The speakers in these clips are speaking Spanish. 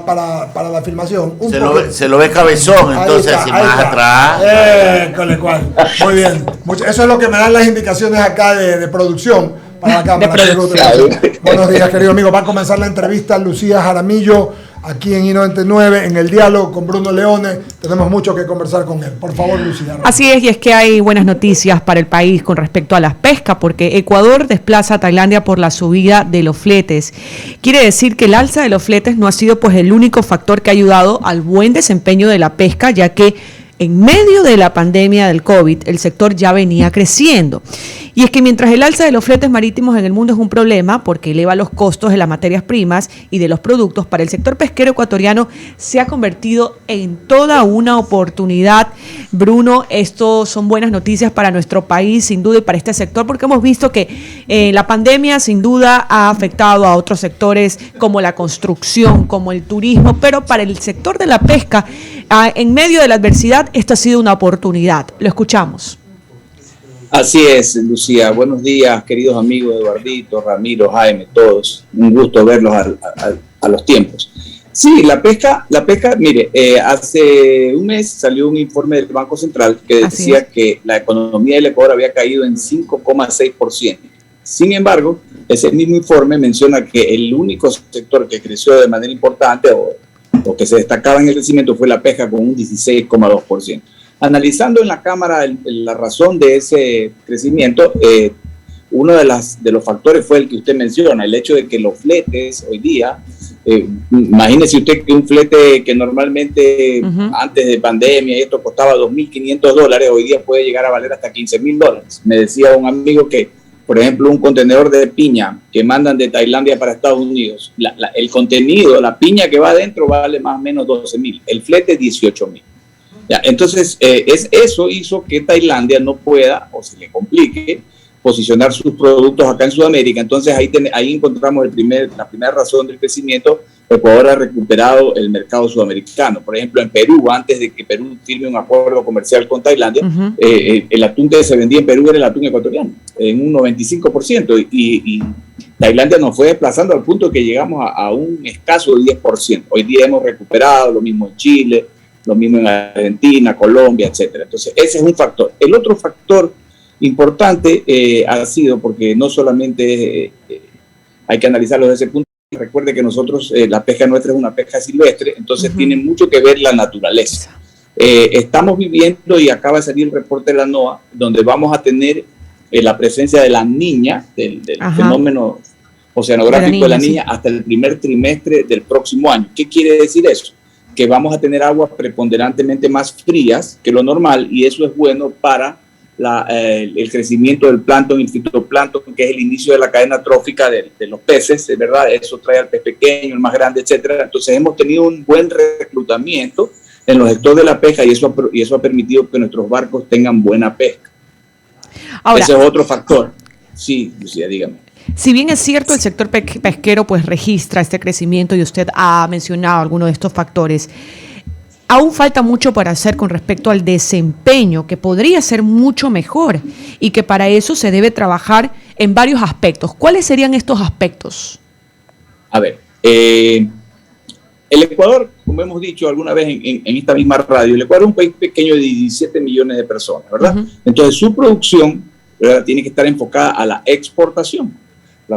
para la filmación. Se lo ve cabezón, entonces, si más atrás. Con el cual. Muy bien. Eso es lo que me dan las indicaciones acá de producción para la cámara. Buenos días, querido amigo. Va a comenzar la entrevista Lucía Jaramillo aquí en I99, en el diálogo con Bruno Leone. Tenemos mucho que conversar con él. Por favor, Lucía. Así es, y es que hay buenas noticias para el país con respecto a las pescas, porque Ecuador desplaza a Tailandia por la subida de los fletes. Quiere decir que el alza de los fletes no ha sido pues el único factor que ha ayudado al buen desempeño de la pesca, ya que en medio de la pandemia del COVID, el sector ya venía creciendo. Y es que mientras el alza de los fletes marítimos en el mundo es un problema porque eleva los costos de las materias primas y de los productos, para el sector pesquero ecuatoriano se ha convertido en toda una oportunidad. Bruno, esto son buenas noticias para nuestro país, sin duda, y para este sector, porque hemos visto que la pandemia sin duda ha afectado a otros sectores como la construcción, como el turismo, pero para el sector de la pesca, en medio de la adversidad, esta ha sido una oportunidad. Lo escuchamos. Así es, Lucía. Buenos días, queridos amigos, Eduardito, Ramiro, Jaime, todos. Un gusto verlos a los tiempos. Sí, la pesca, mire, hace un mes salió un informe del Banco Central que decía que la economía del Ecuador había caído en 5,6%. Sin embargo, ese mismo informe menciona que el único sector que creció de manera importante o que se destacaba en el crecimiento fue la pesca, con un 16,2%. Analizando en la Cámara la razón de ese crecimiento, uno de los factores fue el que usted menciona, el hecho de que los fletes hoy día, imagínese usted que un flete que normalmente antes de pandemia y esto costaba $2.500, hoy día puede llegar a valer hasta $15.000. Me decía un amigo que, por ejemplo, un contenedor de piña que mandan de Tailandia para Estados Unidos, el contenido, la piña que va adentro vale más o menos $12.000, el flete $18.000. Ya, entonces, eso hizo que Tailandia no pueda, o se le complique, posicionar sus productos acá en Sudamérica. Entonces, ahí encontramos la primera razón del crecimiento. Ecuador ha recuperado el mercado sudamericano. Por ejemplo, en Perú, antes de que Perú firme un acuerdo comercial con Tailandia, el atún que se vendía en Perú era el atún ecuatoriano, en un 95%, y Tailandia nos fue desplazando al punto que llegamos a un escaso 10%. Hoy día hemos recuperado, lo mismo en Chile, lo mismo en Argentina, Colombia, etcétera. Entonces, ese es un factor. El otro factor importante ha sido, porque no solamente hay que analizarlo desde ese punto. Recuerde que nosotros, la pesca nuestra es una pesca silvestre, entonces tiene mucho que ver la naturaleza. Estamos viviendo, y acaba de salir el reporte de la NOAA, donde vamos a tener la presencia de la niña, del fenómeno oceanográfico de la niña, hasta el primer trimestre del próximo año. ¿Qué quiere decir eso? Que vamos a tener aguas preponderantemente más frías que lo normal, y eso es bueno para el crecimiento del plancton y el fitoplancton, que es el inicio de la cadena trófica de los peces, ¿verdad? Eso trae al pez pequeño, el más grande, etcétera. Entonces hemos tenido un buen reclutamiento en los sectores de la pesca, y eso ha permitido que nuestros barcos tengan buena pesca. Ahora, ese es otro factor. Sí, Lucía, dígame. Si bien es cierto, el sector pesquero pues registra este crecimiento, y usted ha mencionado algunos de estos factores, aún falta mucho para hacer con respecto al desempeño, que podría ser mucho mejor, y que para eso se debe trabajar en varios aspectos. ¿Cuáles serían estos aspectos? A ver, el Ecuador, como hemos dicho alguna vez en esta misma radio, el Ecuador es un país pequeño de 17 millones de personas, ¿verdad? Entonces su producción, ¿verdad?, tiene que estar enfocada a la exportación,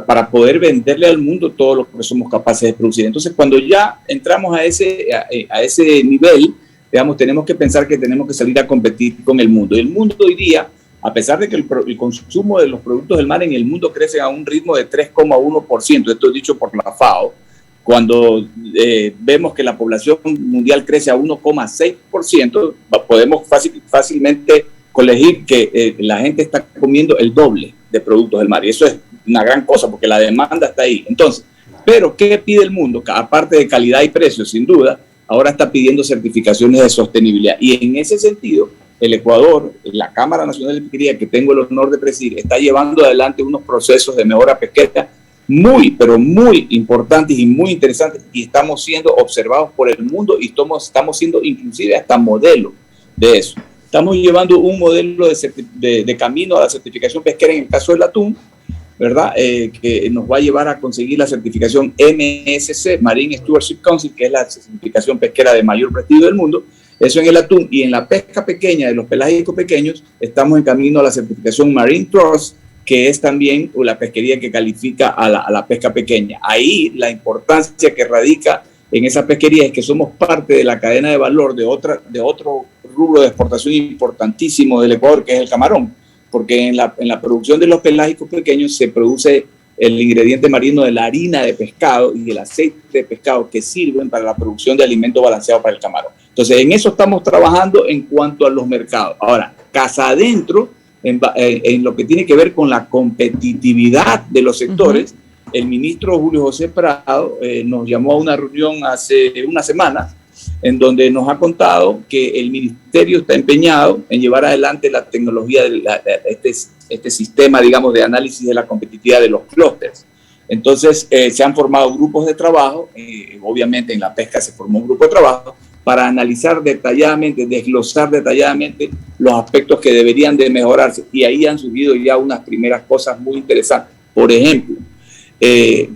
para poder venderle al mundo todo lo que somos capaces de producir. Entonces, cuando ya entramos a ese nivel, digamos, tenemos que pensar que tenemos que salir a competir con el mundo. Y el mundo hoy día, a pesar de que el consumo de los productos del mar en el mundo crece a un ritmo de 3,1%, esto es dicho por la FAO, cuando vemos que la población mundial crece a 1,6%, podemos fácilmente colegir que la gente está comiendo el doble de productos del mar, y eso es una gran cosa porque la demanda está ahí. Entonces, pero ¿qué pide el mundo? Aparte de calidad y precio, sin duda, ahora está pidiendo certificaciones de sostenibilidad, y en ese sentido el Ecuador, la Cámara Nacional de Pesquería, que tengo el honor de presidir, está llevando adelante unos procesos de mejora pesquera muy, pero muy importantes y muy interesantes, y estamos siendo observados por el mundo, y estamos siendo inclusive hasta modelo de eso. Estamos llevando un modelo de camino a la certificación pesquera en el caso del atún, ¿verdad? Que nos va a llevar a conseguir la certificación MSC, Marine Stewardship Council, que es la certificación pesquera de mayor prestigio del mundo. Eso en el atún. Y en la pesca pequeña, de los pelágicos pequeños, estamos en camino a la certificación Marine Trust, que es también la pesquería que califica a la pesca pequeña. Ahí la importancia que radica en esa pesquería es que somos parte de la cadena de valor de otro rubro de exportación importantísimo del Ecuador, que es el camarón, porque en la producción de los pelágicos pequeños se produce el ingrediente marino de la harina de pescado y el aceite de pescado que sirven para la producción de alimentos balanceados para el camarón. Entonces, en eso estamos trabajando en cuanto a los mercados. Ahora, casa adentro, en lo que tiene que ver con la competitividad de los sectores, el ministro Julio José Prado nos llamó a una reunión hace una semana en donde nos ha contado que el ministerio está empeñado en llevar adelante la tecnología de este sistema, digamos, de análisis de la competitividad de los clústeres. Entonces, se han formado grupos de trabajo, obviamente en la pesca se formó un grupo de trabajo para analizar detalladamente, desglosar detalladamente los aspectos que deberían de mejorarse. Y ahí han surgido ya unas primeras cosas muy interesantes. Por ejemplo, el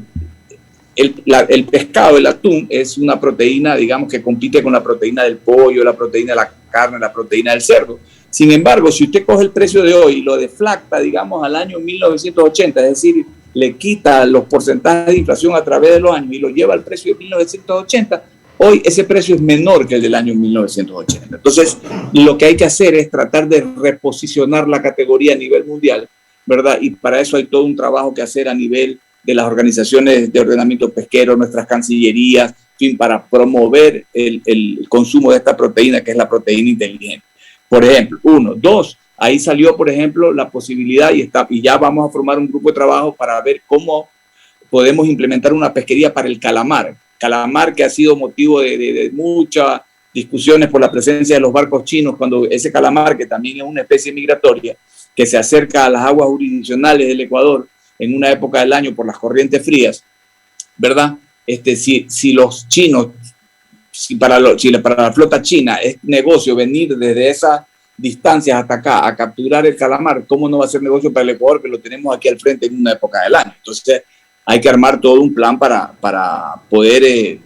pescado, el atún, es una proteína, digamos, que compite con la proteína del pollo, la proteína de la carne, la proteína del cerdo. Sin embargo, si usted coge el precio de hoy y lo deflacta, digamos, al año 1980, es decir, le quita los porcentajes de inflación a través de los años y lo lleva al precio de 1980, hoy ese precio es menor que el del año 1980. Entonces, lo que hay que hacer es tratar de reposicionar la categoría a nivel mundial, ¿verdad? Y para eso hay todo un trabajo que hacer a nivel de las organizaciones de ordenamiento pesquero, nuestras cancillerías, en fin, para promover el consumo de esta proteína, que es la proteína inteligente. Por ejemplo, 1. 2, ahí salió, por ejemplo, la posibilidad y ya vamos a formar un grupo de trabajo para ver cómo podemos implementar una pesquería para el calamar. Calamar que ha sido motivo de muchas discusiones por la presencia de los barcos chinos, cuando ese calamar, que también es una especie migratoria, que se acerca a las aguas jurisdiccionales del Ecuador en una época del año por las corrientes frías, ¿verdad? Si los chinos, si para la flota china es negocio venir desde esas distancias hasta acá a capturar el calamar, ¿cómo no va a ser negocio para el Ecuador, que lo tenemos aquí al frente en una época del año? Entonces hay que armar todo un plan para poder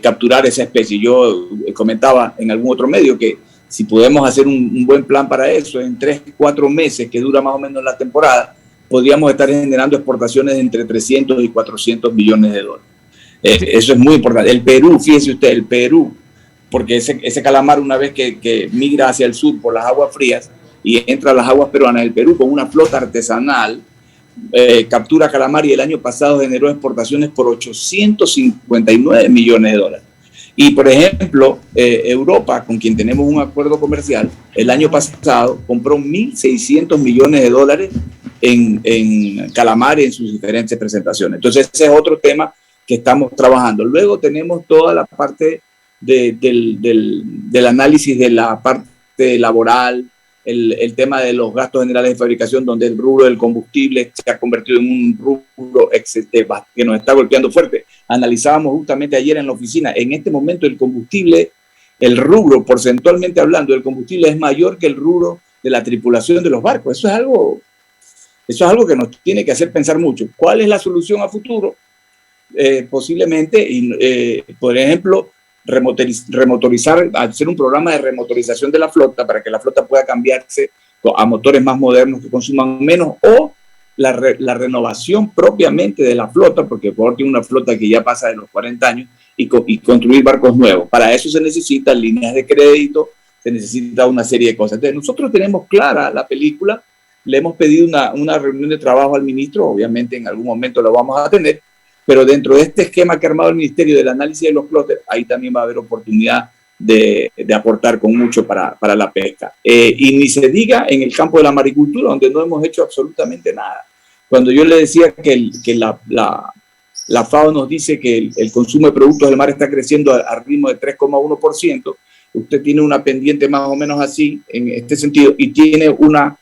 capturar esa especie. Yo comentaba en algún otro medio que si podemos hacer un buen plan para eso, en 3-4 meses, que dura más o menos la temporada, podríamos estar generando exportaciones de entre 300 y 400 millones de dólares. Eso es muy importante. El Perú, fíjese usted, el Perú, porque ese calamar, una vez que migra hacia el sur por las aguas frías y entra a las aguas peruanas, el Perú con una flota artesanal captura calamar y el año pasado generó exportaciones por 859 millones de dólares. Y, por ejemplo, Europa, con quien tenemos un acuerdo comercial, el año pasado compró 1.600 millones de dólares en calamar y en sus diferentes presentaciones. Entonces, ese es otro tema que estamos trabajando. Luego tenemos toda la parte del análisis de la parte laboral, el tema de los gastos generales de fabricación, donde el rubro del combustible se ha convertido en un rubro que nos está golpeando fuerte. Analizábamos justamente ayer en la oficina, en este momento el combustible, el rubro, porcentualmente hablando, el combustible es mayor que el rubro de la tripulación de los barcos. Eso es algo que nos tiene que hacer pensar mucho. ¿Cuál es la solución a futuro? Posiblemente, por ejemplo, remotorizar, hacer un programa de remotorización de la flota para que la flota pueda cambiarse a motores más modernos que consuman menos, o la renovación propiamente de la flota, porque Ecuador tiene una flota que ya pasa de los 40 años, y construir barcos nuevos. Para eso se necesitan líneas de crédito, se necesita una serie de cosas. Entonces, nosotros tenemos clara la película, le hemos pedido una reunión de trabajo al ministro, obviamente en algún momento lo vamos a tener, pero dentro de este esquema que ha armado el Ministerio del análisis de los clústeres, ahí también va a haber oportunidad de aportar con mucho para la pesca. Y ni se diga en el campo de la maricultura, donde no hemos hecho absolutamente nada. Cuando yo le decía que la FAO nos dice que el consumo de productos del mar está creciendo al ritmo de 3,1%, usted tiene una pendiente más o menos así, en este sentido, y tiene una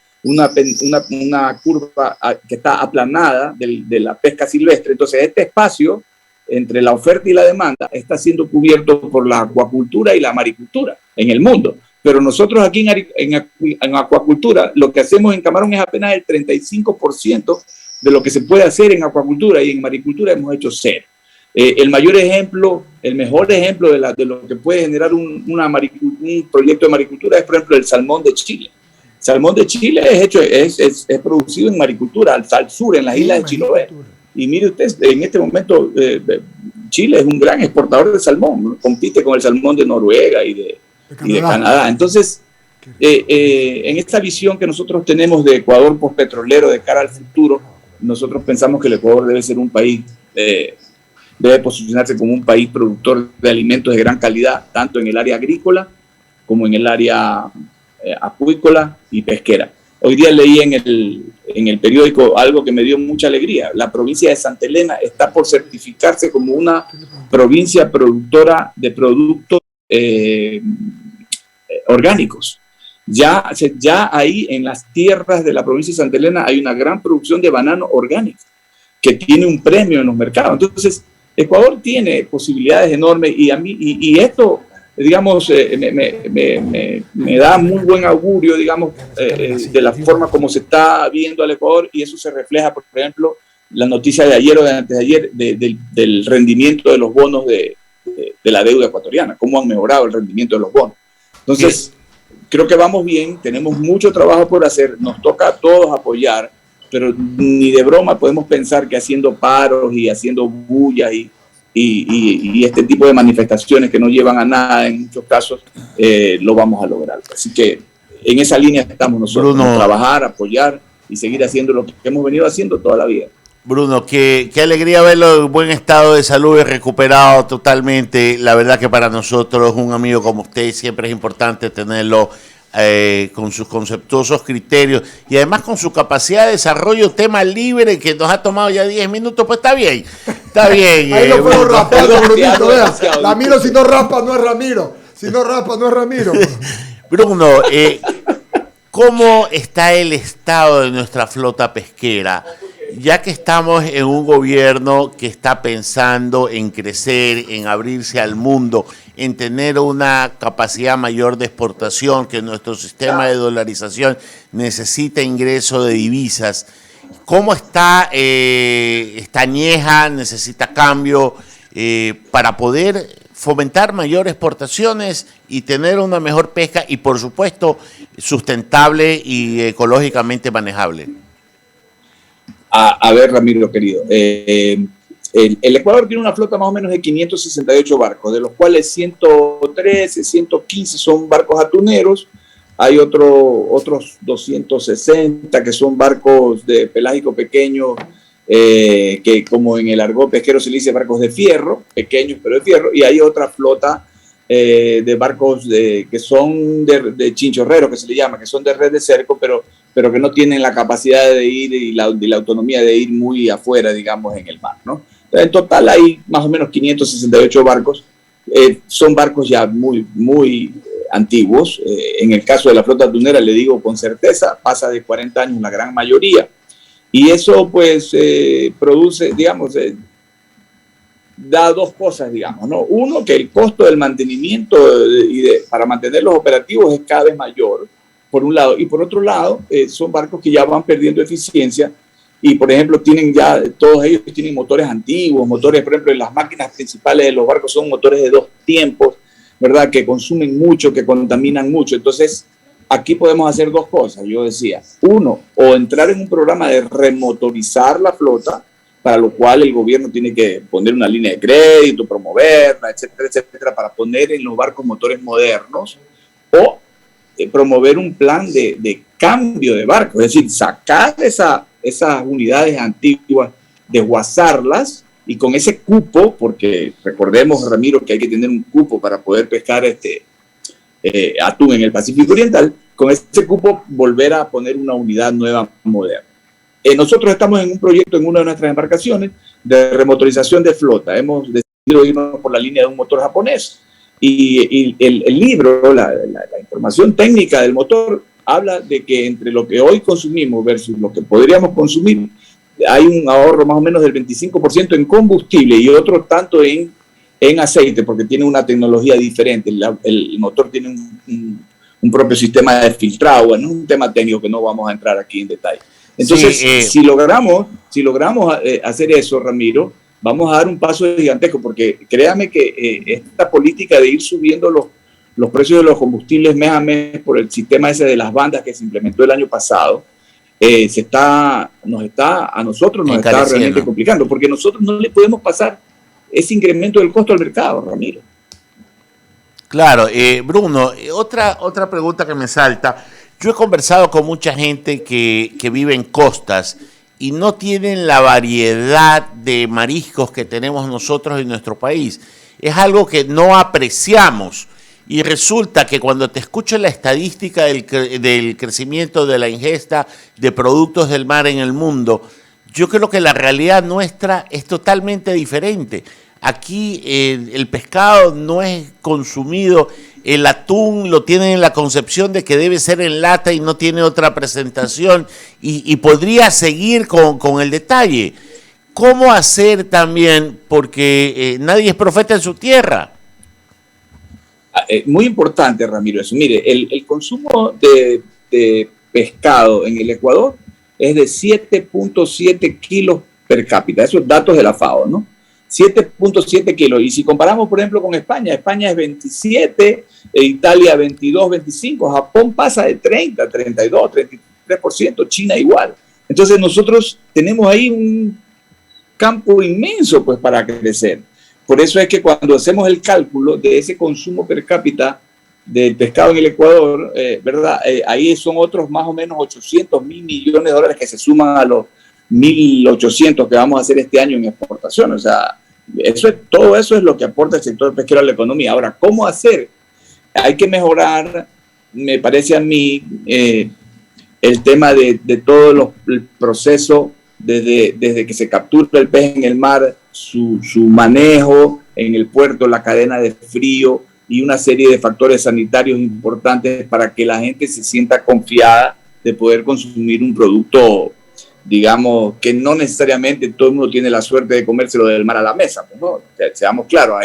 curva que está aplanada de la pesca silvestre. Entonces, este espacio entre la oferta y la demanda está siendo cubierto por la acuacultura y la maricultura en el mundo. Pero nosotros aquí en acuacultura, lo que hacemos en camarón es apenas el 35% de lo que se puede hacer en acuacultura y en maricultura hemos hecho cero. El mejor ejemplo de lo que puede generar un proyecto de maricultura es, por ejemplo, el salmón de Chile. El salmón de Chile es producido en maricultura, al sur, en las islas de Chiloé. Y mire usted, en este momento Chile es un gran exportador de salmón, ¿no? Compite con el salmón de Noruega y de Canadá. Entonces, en esta visión que nosotros tenemos de Ecuador postpetrolero de cara al futuro, nosotros pensamos que el Ecuador debe ser un país, debe posicionarse como un país productor de alimentos de gran calidad, tanto en el área agrícola como en el área acuícola y pesquera. Hoy día leí en el periódico algo que me dio mucha alegría. La provincia de Santa Elena está por certificarse como una provincia productora de productos orgánicos. Ya ahí en las tierras de la provincia de Santa Elena hay una gran producción de banano orgánico que tiene un premio en los mercados. Entonces, Ecuador tiene posibilidades enormes y esto, digamos, me da muy buen augurio, digamos, de la forma como se está viendo al Ecuador, y eso se refleja, por ejemplo, la noticia de ayer o de antes de ayer del rendimiento de los bonos de la deuda ecuatoriana, cómo han mejorado el rendimiento de los bonos. Entonces, creo que vamos bien, tenemos mucho trabajo por hacer, nos toca a todos apoyar, pero ni de broma podemos pensar que haciendo paros y haciendo bullas y este tipo de manifestaciones que no llevan a nada en muchos casos, lo vamos a lograr. Así que en esa línea estamos nosotros, Bruno, trabajar, apoyar y seguir haciendo lo que hemos venido haciendo toda la vida. Bruno, qué alegría verlo en buen estado de salud y recuperado totalmente. La verdad que para nosotros, un amigo como usted, siempre es importante tenerlo con sus conceptuosos criterios y además con su capacidad de desarrollo, tema libre que nos ha tomado ya 10 minutos, pues está bien. Ahí lo fueron raspando, Brunito, vea. Ramiro, si no raspa, no es Ramiro. Si no raspa, no es Ramiro. Bruno, ¿cómo está el estado de nuestra flota pesquera? Ya que estamos en un gobierno que está pensando en crecer, en abrirse al mundo, en tener una capacidad mayor de exportación, que nuestro sistema de dolarización necesita ingreso de divisas, ¿cómo está? ¿Está añeja? ¿Necesita cambio para poder fomentar mayores exportaciones y tener una mejor pesca y, por supuesto, sustentable y ecológicamente manejable? A ver, Ramiro, querido, el Ecuador tiene una flota más o menos de 568 barcos, de los cuales 113, 115 son barcos atuneros, hay otros 260 que son barcos de pelágico pequeño, que como en el argot pesquero se le dice barcos de fierro, pequeños pero de fierro, y hay otra flota de barcos que son de chinchorreros, que se le llama, que son de red de cerco, pero que no tienen la capacidad de ir y la autonomía de ir muy afuera, digamos, en el mar, ¿no? En total hay más o menos 568 barcos. Son barcos ya muy, muy antiguos. En el caso de la flota atunera, le digo con certeza, pasa de 40 años la gran mayoría. Y eso, pues, produce, digamos, da dos cosas, digamos, ¿no? Uno, que el costo del mantenimiento para mantenerlos operativos es cada vez mayor, por un lado, y por otro lado, son barcos que ya van perdiendo eficiencia y, por ejemplo, todos ellos tienen motores antiguos, motores, por ejemplo, las máquinas principales de los barcos son motores de 2 tiempos, ¿verdad?, que consumen mucho, que contaminan mucho. Entonces, aquí podemos hacer dos cosas, yo decía. Uno, o entrar en un programa de remotorizar la flota, para lo cual el gobierno tiene que poner una línea de crédito, promoverla, etcétera, etcétera, para poner en los barcos motores modernos, o promover un plan de cambio de barcos, es decir, sacar esas unidades antiguas, desguazarlas y con ese cupo, porque recordemos, Ramiro, que hay que tener un cupo para poder pescar atún en el Pacífico Oriental, con ese cupo volver a poner una unidad nueva, moderna. Nosotros estamos en un proyecto en una de nuestras embarcaciones de remotorización de flota. Hemos decidido irnos por la línea de un motor japonés. Y el libro, la información técnica del motor, habla de que entre lo que hoy consumimos versus lo que podríamos consumir, hay un ahorro más o menos del 25% en combustible y otro tanto en aceite, porque tiene una tecnología diferente. El motor tiene un propio sistema de filtrado. Bueno, es un tema técnico que no vamos a entrar aquí en detalle. Entonces, Sí, si logramos hacer eso, Ramiro, vamos a dar un paso gigantesco, porque créame que esta política de ir subiendo los precios de los combustibles mes a mes por el sistema ese de las bandas que se implementó el año pasado, a nosotros nos está realmente complicando, porque nosotros no le podemos pasar ese incremento del costo al mercado, Ramiro. Claro, Bruno, otra pregunta que me salta. Yo he conversado con mucha gente que vive en costas y no tienen la variedad de mariscos que tenemos nosotros en nuestro país. Es algo que no apreciamos. Y resulta que cuando te escucho la estadística del crecimiento de la ingesta de productos del mar en el mundo, yo creo que la realidad nuestra es totalmente diferente. Aquí el pescado no es consumido, el atún lo tienen en la concepción de que debe ser en lata y no tiene otra presentación, y podría seguir con el detalle. ¿Cómo hacer también? Porque nadie es profeta en su tierra. Muy importante, Ramiro, eso. Mire, el consumo de pescado en el Ecuador es de 7.7 kilos per cápita. Esos datos de la FAO, ¿no? 7.7 kilos. Y si comparamos, por ejemplo, con España, España es 27, Italia 22, 25, Japón pasa de 30, 32, 33%, China igual. Entonces nosotros tenemos ahí un campo inmenso pues para crecer. Por eso es que cuando hacemos el cálculo de ese consumo per cápita del pescado en el Ecuador, ¿verdad? Ahí son otros más o menos 800 mil millones de dólares que se suman a los 1.800 que vamos a hacer este año en exportación. O sea, todo eso es lo que aporta el sector pesquero a la economía. Ahora, ¿cómo hacer? Hay que mejorar, me parece a mí, el tema de todo el proceso desde que se captura el pez en el mar, su manejo en el puerto, la cadena de frío y una serie de factores sanitarios importantes para que la gente se sienta confiada de poder consumir un producto, digamos, que no necesariamente todo el mundo tiene la suerte de comérselo del mar a la mesa. Pues no, seamos claros,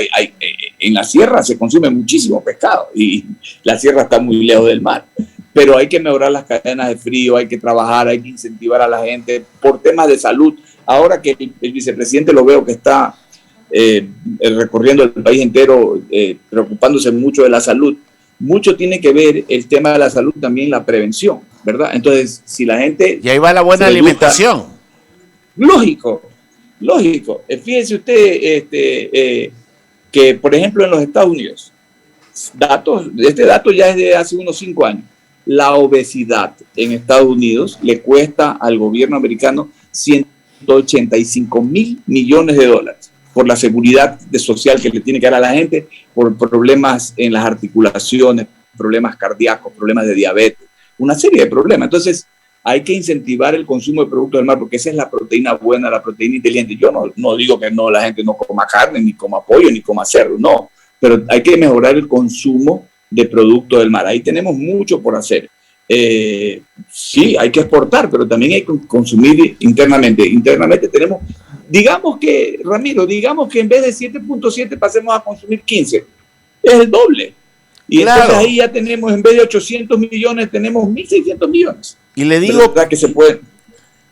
en la sierra se consume muchísimo pescado y la sierra está muy lejos del mar. Pero hay que mejorar las cadenas de frío, hay que trabajar, hay que incentivar a la gente por temas de salud. Ahora que el vicepresidente lo veo que está recorriendo el país entero, preocupándose mucho de la salud, mucho tiene que ver el tema de la salud también la prevención, ¿verdad? Entonces, si la gente... Y ahí va la buena alimentación. Lógico. Fíjese usted que, por ejemplo, en los Estados Unidos, este dato ya es de hace unos 5 años, la obesidad en Estados Unidos le cuesta al gobierno americano 185 mil millones de dólares por la seguridad social que le tiene que dar a la gente, por problemas en las articulaciones, problemas cardíacos, problemas de diabetes, una serie de problemas. Entonces, hay que incentivar el consumo de productos del mar porque esa es la proteína buena, la proteína inteligente. Yo no digo que la gente no coma carne, ni coma pollo, ni coma cerdo, no, pero hay que mejorar el consumo de productos del mar. Ahí tenemos mucho por hacer. Sí, hay que exportar, pero también hay que consumir internamente. Internamente tenemos, Ramiro, digamos que en vez de 7.7 pasemos a consumir 15. Es el doble. Y claro, entonces ahí ya tenemos, en vez de 800 millones, tenemos 1.600 millones. Y le digo que se puede.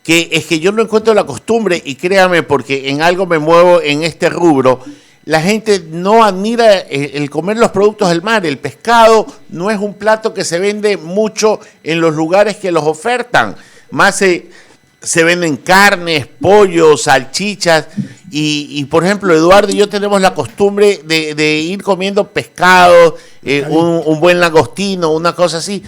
Que es que yo no encuentro la costumbre, y créame, porque en algo me muevo en este rubro. La gente no admira el comer los productos del mar. El pescado no es un plato que se vende mucho en los lugares que los ofertan. Más se venden carnes, pollos, salchichas. Y por ejemplo, Eduardo y yo tenemos la costumbre de ir comiendo pescado, un buen langostino, una cosa así.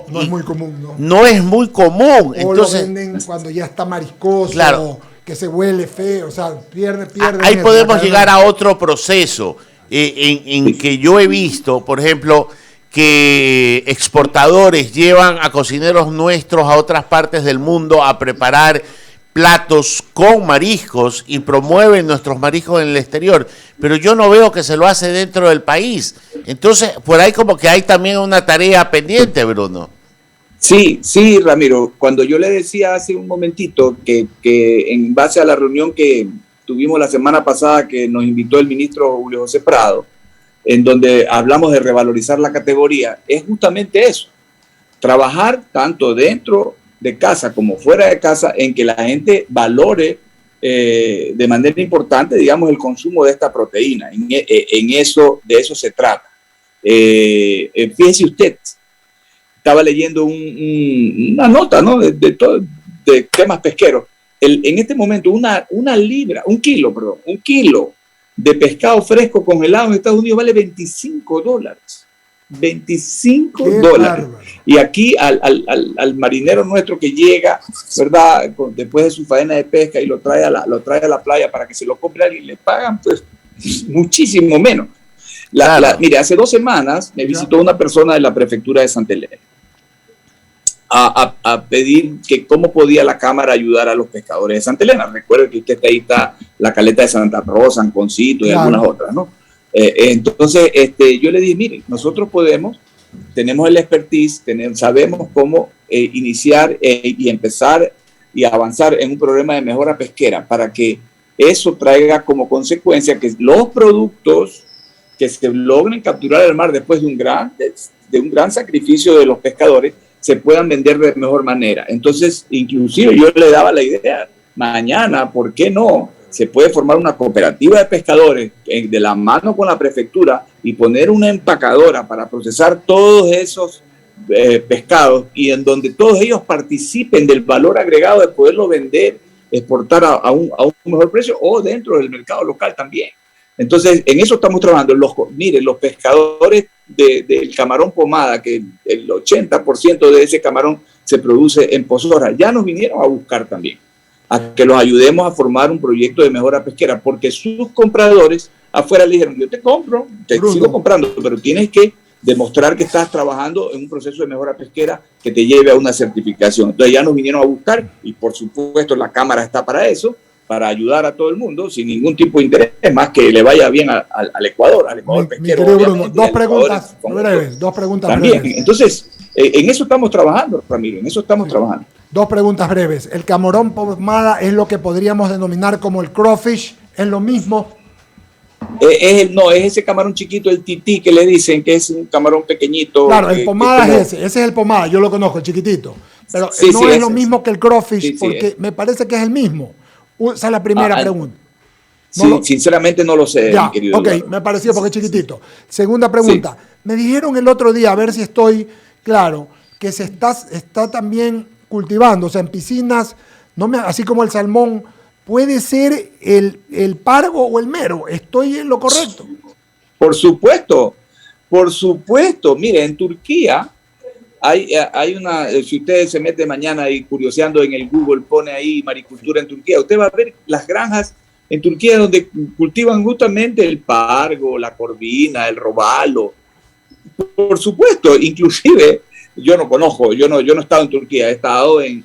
No es muy común, ¿no? No es muy común. O entonces, lo venden cuando ya está mariscoso. Claro. Que se huele feo, o sea, pierde. Ahí podemos llegar a otro proceso en que yo he visto, por ejemplo, que exportadores llevan a cocineros nuestros a otras partes del mundo a preparar platos con mariscos y promueven nuestros mariscos en el exterior, pero yo no veo que se lo hace dentro del país. Entonces, por ahí como que hay también una tarea pendiente, Bruno. Sí, Ramiro, cuando yo le decía hace un momentito que en base a la reunión que tuvimos la semana pasada que nos invitó el ministro Julio José Prado, en donde hablamos de revalorizar la categoría, es justamente eso, trabajar tanto dentro de casa como fuera de casa, en que la gente valore de manera importante, digamos, el consumo de esta proteína. De eso se trata. Fíjese usted, estaba leyendo una nota, ¿no? de temas pesqueros. En este momento, un kilo de pescado fresco congelado en Estados Unidos vale $25. $25. Y aquí al marinero nuestro que llega, ¿verdad? Después de su faena de pesca y lo trae a la playa para que se lo compre a alguien, le pagan pues muchísimo menos. Mire, hace 2 semanas me visitó una persona de la prefectura de Santa Elena a pedir que cómo podía la Cámara ayudar a los pescadores de Santa Elena. Recuerden que usted ahí está la caleta de Santa Rosa, Anconcito y algunas otras, ¿no? Entonces, yo le dije, mire, nosotros tenemos el expertise, sabemos cómo iniciar y empezar y avanzar en un programa de mejora pesquera para que eso traiga como consecuencia que los productos que se logren capturar del mar después de un gran sacrificio de los pescadores se puedan vender de mejor manera. Entonces, inclusive yo le daba la idea, mañana, ¿por qué no? Se puede formar una cooperativa de pescadores de la mano con la prefectura y poner una empacadora para procesar todos esos pescados y en donde todos ellos participen del valor agregado de poderlo vender, exportar a un mejor precio o dentro del mercado local también. Entonces, en eso estamos trabajando. Mire, los pescadores del camarón pomada, que el 80% de ese camarón se produce en Pozora, ya nos vinieron a buscar también, a que los ayudemos a formar un proyecto de mejora pesquera, porque sus compradores afuera le dijeron, yo te compro, te sigo comprando, pero tienes que demostrar que estás trabajando en un proceso de mejora pesquera que te lleve a una certificación. Entonces ya nos vinieron a buscar y por supuesto la Cámara está para eso, para ayudar a todo el mundo sin ningún tipo de interés, más que le vaya bien al Ecuador pesquero. Mi Bruno, dos preguntas también. breves. Entonces, en eso estamos trabajando, Ramiro, en eso estamos trabajando. 2 preguntas breves. ¿El camarón pomada es lo que podríamos denominar como el crawfish? ¿Es lo mismo? No, es ese camarón chiquito, el tití, que le dicen que es un camarón pequeñito. Claro, el pomada es ese es el pomada, yo lo conozco, el chiquitito. Pero no es lo mismo que el crawfish, porque me parece que es el mismo. Esa es la primera pregunta. Sinceramente no lo sé, mi querido Eduardo. Me pareció porque es chiquitito. Segunda pregunta. Me dijeron el otro día, a ver si estoy claro, que se está también cultivando, o sea, en piscinas, así como el salmón, puede ser el pargo o el mero. ¿Estoy en lo correcto? Por supuesto. Mire, en Turquía hay una, si usted se mete mañana y curioseando en el Google, pone ahí maricultura en Turquía, usted va a ver las granjas en Turquía donde cultivan justamente el pargo, la corvina, el robalo. Por supuesto, inclusive, yo no he estado en Turquía, he estado en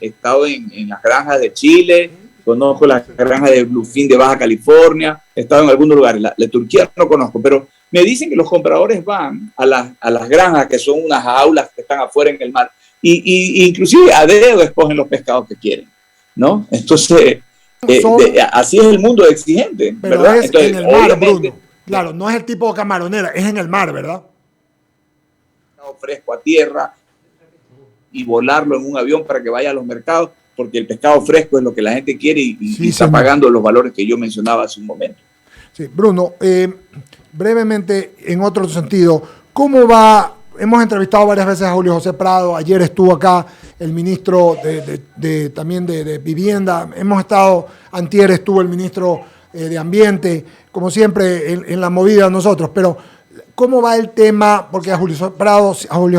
las granjas de Chile, conozco las granjas de Bluefin de Baja California, he estado en algunos lugares, la Turquía no conozco, pero me dicen que los compradores van a las granjas, que son unas jaulas que están afuera en el mar, y inclusive a dedo escogen los pescados que quieren, ¿no? Entonces, así es el mundo exigente, pero ¿verdad? Es entonces, en el mar, Bruno. Claro, no es el tipo de camaronera, es en el mar, ¿verdad? Fresco a tierra y volarlo en un avión para que vaya a los mercados, porque el pescado fresco es lo que la gente quiere y está pagando los valores que yo mencionaba hace un momento. Sí, Bruno, brevemente, en otro sentido, ¿cómo va? Hemos entrevistado varias veces a Julio José Prado, ayer estuvo acá el ministro también de Vivienda, antier estuvo el ministro de Ambiente, como siempre en la movida nosotros, pero ¿cómo va el tema? Porque a Julio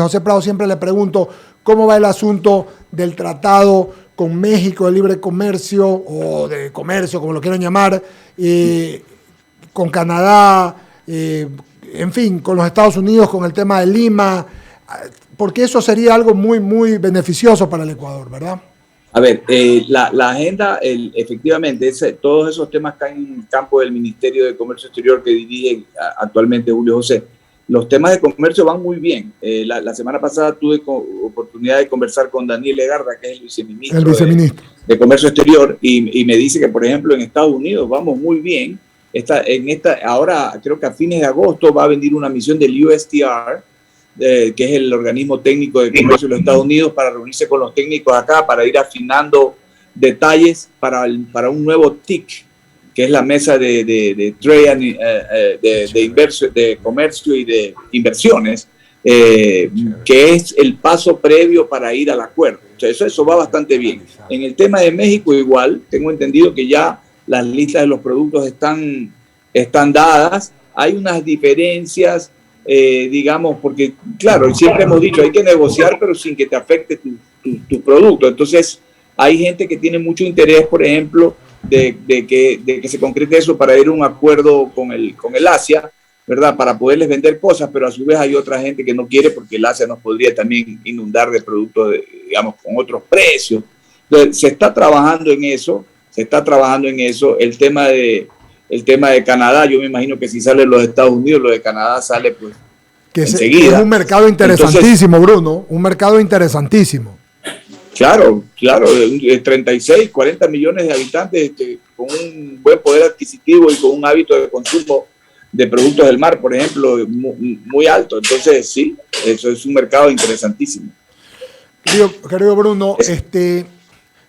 José Prado siempre le pregunto, ¿cómo va el asunto del tratado con México de libre comercio o de comercio, como lo quieran llamar, con Canadá, en fin, con los Estados Unidos, con el tema de Lima, porque eso sería algo muy, muy beneficioso para el Ecuador, ¿verdad? A ver, la agenda, efectivamente, todos esos temas caen en el campo del Ministerio de Comercio Exterior que dirige actualmente Julio José. Los temas de comercio van muy bien. La semana pasada tuve oportunidad de conversar con Daniel Legarda, que es el viceministro de Comercio Exterior, y me dice que, por ejemplo, en Estados Unidos vamos muy bien. Ahora, creo que a fines de agosto va a venir una misión del USTR que es el organismo técnico de comercio de los Estados Unidos, para reunirse con los técnicos acá, para ir afinando detalles para un nuevo TIC, que es la mesa de trade de comercio y de inversiones, que es el paso previo para ir al acuerdo. O sea, eso va bastante bien. En el tema de México igual, tengo entendido que ya las listas de los productos están dadas. Hay unas diferencias, digamos, porque claro, siempre hemos dicho, hay que negociar, pero sin que te afecte tu producto. Entonces, hay gente que tiene mucho interés, por ejemplo, de que se concrete eso para ir a un acuerdo con el Asia, ¿verdad? Para poderles vender cosas, pero a su vez hay otra gente que no quiere porque el Asia nos podría también inundar de productos, digamos, con otros precios. Entonces, se está trabajando en eso. El tema de Canadá, yo me imagino que si sale los Estados Unidos, lo de Canadá sale pues enseguida. Es un mercado interesantísimo. Entonces, Bruno, un mercado interesantísimo. Claro, 36, 40 millones de habitantes con un buen poder adquisitivo y con un hábito de consumo de productos del mar, por ejemplo, muy alto. Entonces, sí, eso es un mercado interesantísimo. Querido Bruno,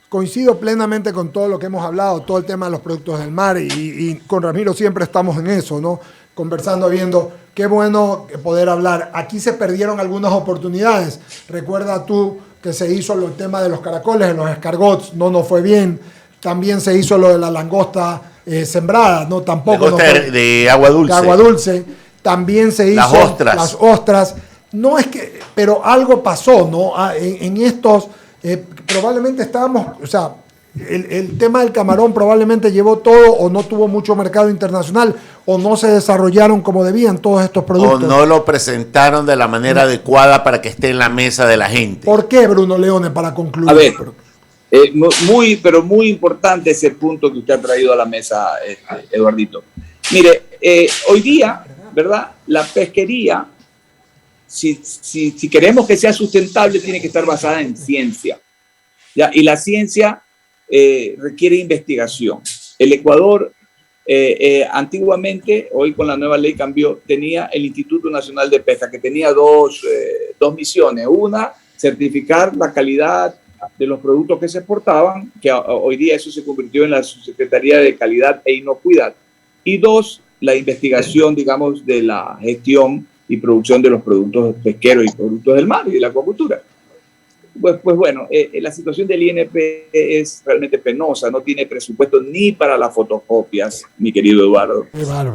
coincido plenamente con todo lo que hemos hablado, todo el tema de los productos del mar, y con Ramiro siempre estamos en eso, ¿no? Conversando, viendo qué bueno poder hablar. Aquí se perdieron algunas oportunidades. Recuerda tú que se hizo el tema de los caracoles, de los escargots, no nos fue bien. También se hizo lo de la langosta sembrada, no, tampoco. De agua dulce. De agua dulce. También se hizo las ostras. No es que, pero algo pasó, ¿no? En estos, probablemente estábamos, o sea, el tema del camarón probablemente llevó todo, o no tuvo mucho mercado internacional, o no se desarrollaron como debían todos estos productos. O no lo presentaron de la manera adecuada para que esté en la mesa de la gente. ¿Por qué, Bruno Leone, para concluir? A ver, muy importante ese punto que usted ha traído a la mesa, Eduardito. Mire, hoy día, ¿verdad? La pesquería, si queremos que sea sustentable, tiene que estar basada en ciencia, ¿ya? Y la ciencia requiere investigación. El Ecuador, antiguamente, hoy con la nueva ley cambió, tenía el Instituto Nacional de Pesca, que tenía dos misiones. Una, certificar la calidad de los productos que se exportaban, que hoy día eso se convirtió en la Subsecretaría de Calidad e Inocuidad. Y dos, la investigación, digamos, de la gestión y producción de los productos pesqueros y productos del mar y de la acuacultura. Pues bueno, la situación del INP es realmente penosa, no tiene presupuesto ni para las fotocopias, mi querido Eduardo.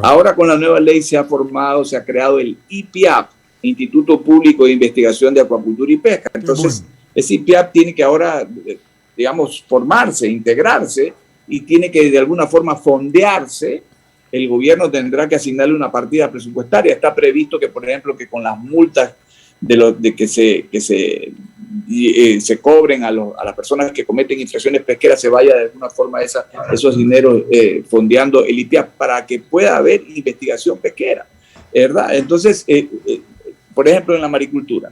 Ahora con la nueva ley se ha creado el IPIAP, Instituto Público de Investigación de Acuacultura y Pesca. Entonces, ese IPIAP tiene que ahora, digamos, formarse, integrarse, y tiene que de alguna forma fondearse. El gobierno tendrá que asignarle una partida presupuestaria. Está previsto que, por ejemplo, que con las multas que se cobren a las personas que cometen infracciones pesqueras, se vaya de alguna forma esos dineros fondeando el IPIAP para que pueda haber investigación pesquera, ¿verdad? Entonces, por ejemplo, en la maricultura,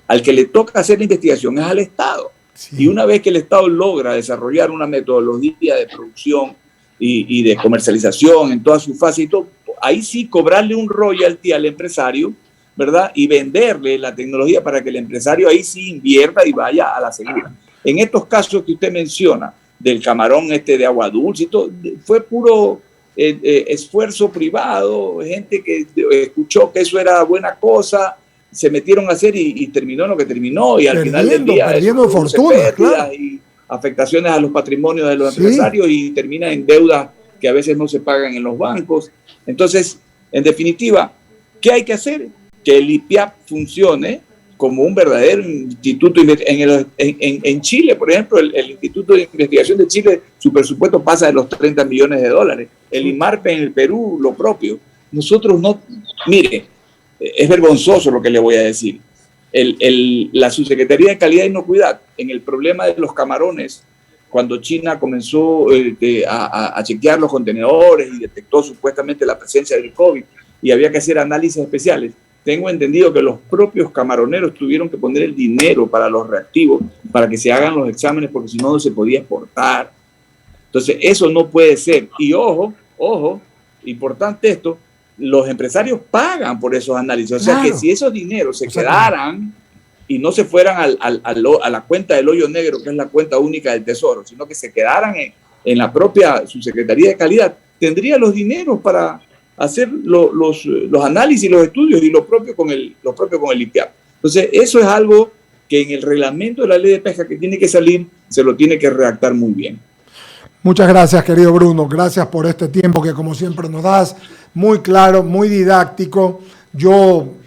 al que le toca hacer la investigación es al Estado. Sí. Y una vez que el Estado logra desarrollar una metodología de producción y de comercialización en toda su fase, y todo, ahí sí cobrarle un royalty al empresario, ¿verdad? Y venderle la tecnología para que el empresario ahí sí invierta y vaya a la segura. En estos casos que usted menciona, del camarón de agua dulce y todo, fue puro esfuerzo privado, gente que escuchó que eso era buena cosa, se metieron a hacer y terminó lo que terminó, y al final del día perdiendo fortuna, claro, y afectaciones a los patrimonios de los empresarios, y termina en deudas que a veces no se pagan en los bancos. Entonces, en definitiva, ¿qué hay que hacer? Que el IPIAP funcione como un verdadero instituto. En Chile, por ejemplo, el Instituto de Investigación de Chile, su presupuesto pasa de los 30 millones de dólares. El IMARPE en el Perú, lo propio. Nosotros no, mire, es vergonzoso lo que le voy a decir. La Subsecretaría de Calidad e Inocuidad, en el problema de los camarones, cuando China comenzó a chequear los contenedores y detectó supuestamente la presencia del COVID y había que hacer análisis especiales, tengo entendido que los propios camaroneros tuvieron que poner el dinero para los reactivos, para que se hagan los exámenes, porque si no, no se podía exportar. Entonces, eso no puede ser. Y ojo, importante esto, los empresarios pagan por esos análisis. O sea que si esos dineros se quedaran y no se fueran a la cuenta del hoyo negro, que es la cuenta única del Tesoro, sino que se quedaran en la propia Subsecretaría de Calidad, tendría los dineros para hacer los análisis, los estudios y lo propio con el IPIAP. Entonces, eso es algo que en el reglamento de la ley de pesca que tiene que salir, se lo tiene que redactar muy bien. Muchas gracias, querido Bruno. Gracias por este tiempo que, como siempre, nos das. Muy claro, muy didáctico.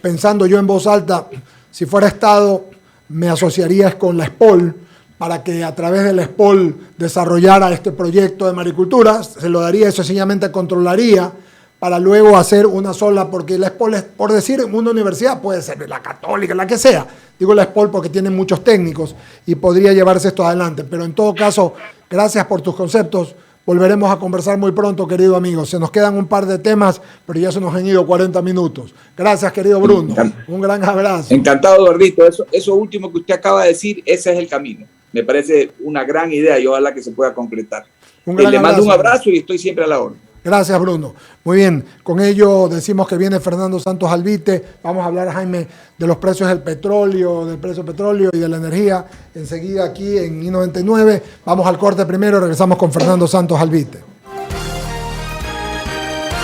Pensando en voz alta, si fuera Estado, me asociaría con la SPOL para que a través de la SPOL desarrollara este proyecto de maricultura. Se lo daría, eso sencillamente controlaría para luego hacer una sola, porque la SPOL, por decir, una universidad puede ser la católica, la que sea. Digo la SPOL porque tiene muchos técnicos y podría llevarse esto adelante. Pero en todo caso, gracias por tus conceptos. Volveremos a conversar muy pronto, querido amigo. Se nos quedan un par de temas, pero ya se nos han ido 40 minutos. Gracias, querido Bruno. Un gran abrazo. Encantado, Eduardito. Eso último que usted acaba de decir, ese es el camino. Me parece una gran idea y ojalá que se pueda concretar. Le mando un abrazo y estoy siempre a la orden. Gracias, Bruno. Muy bien, con ello decimos que viene Fernando Santos Albite. Vamos a hablar, Jaime, de los precios del petróleo, y de la energía. Enseguida aquí en I99. Vamos al corte primero, regresamos con Fernando Santos Albite.